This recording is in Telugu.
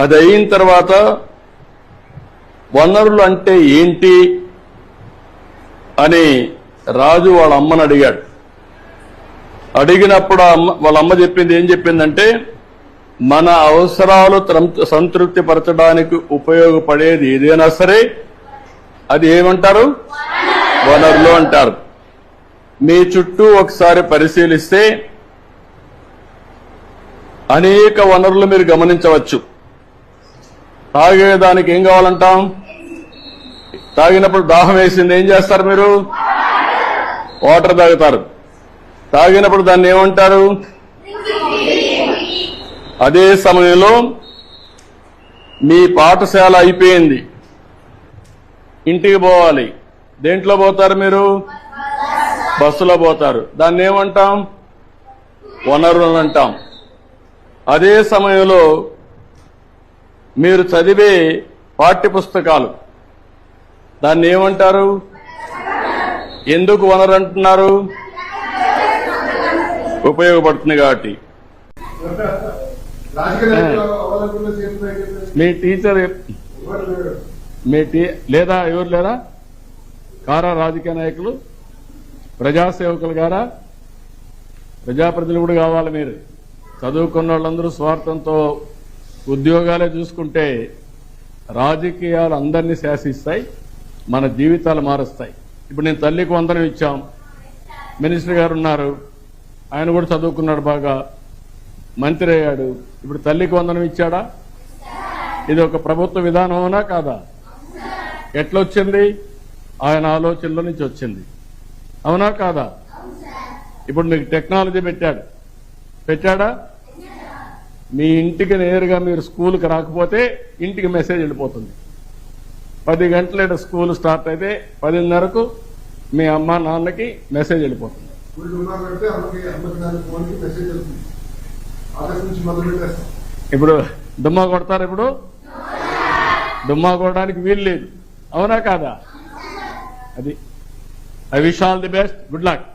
అది అయిన తర్వాత వనరులు అంటే ఏంటి అని రాజు వాళ్ళ అమ్మని అడిగాడు. అడిగినప్పుడు వాళ్ళ అమ్మ చెప్పింది ఏం చెప్పిందంటే, మన అవసరాలు సంతృప్తి పరచడానికి ఉపయోగపడేది ఏదైనా సరే అది ఏమంటారు? వనరులు అంటారు. మీ చుట్టూ ఒకసారి పరిశీలిస్తే అనేక వనరులు మీరు గమనించవచ్చు. తాగేదానికి ఏం కావాలంటాం? తాగినప్పుడు దాహం వేసింది ఏం చేస్తారు మీరు? వాటర్ తాగుతారు. తాగినప్పుడు దాన్ని ఏమంటారు? అదే సమయంలో మీ పాఠశాల అయిపోయింది, ఇంటికి పోవాలి. దేంట్లో పోతారు మీరు? బస్సులో పోతారు. దాన్ని ఏమంటాం? వనరులు అంటాం. అదే సమయంలో మీరు చదివే పాఠ్య పుస్తకాలు, దాన్ని ఏమంటారు? ఎందుకు వనరు అంటున్నారు? ఉపయోగపడుతుంది కాబట్టి. మీ టీచర్ లేదా ఎవరు లేరా? కారా రాజకీయ నాయకులు, ప్రజాసేవకులు గారా? ప్రజాప్రతినిధులు కావాలి. మీరు చదువుకున్న వాళ్ళందరూ స్వార్థంతో ఉద్యోగాలే చూసుకుంటే రాజకీయాలు అందరినీ శాసిస్తాయి, మన జీవితాలు మారుస్తాయి. ఇప్పుడు నేను తల్లికి వందనం ఇచ్చాం, మినిస్టర్ గారు ఉన్నారు, ఆయన కూడా చదువుకున్నాడు, బాగా మంత్రి అయ్యాడు. ఇప్పుడు తల్లికి వందనం ఇచ్చాడా? ఇది ఒక ప్రభుత్వ విధానమేనా కాదా? ఎట్లొచ్చింది? ఆయన ఆలోచనలో నుంచి వచ్చింది, అవునా కాదా? ఇప్పుడు మీకు టెక్నాలజీ పెట్టాడా? మీ ఇంటికి నేరుగా మీరు స్కూల్కి రాకపోతే ఇంటికి మెసేజ్ వెళ్ళిపోతుంది. 10 గంటల స్కూల్ స్టార్ట్ అయితే 10:30కు మీ అమ్మ నాన్నకి మెసేజ్ వెళ్ళిపోతుంది. ఇప్పుడు డుమ్మా కొడతారు. ఇప్పుడు డుమ్మా కొట్టడానికి వీలు లేదు, అవునా కాదా? అది I wish all the best, good luck.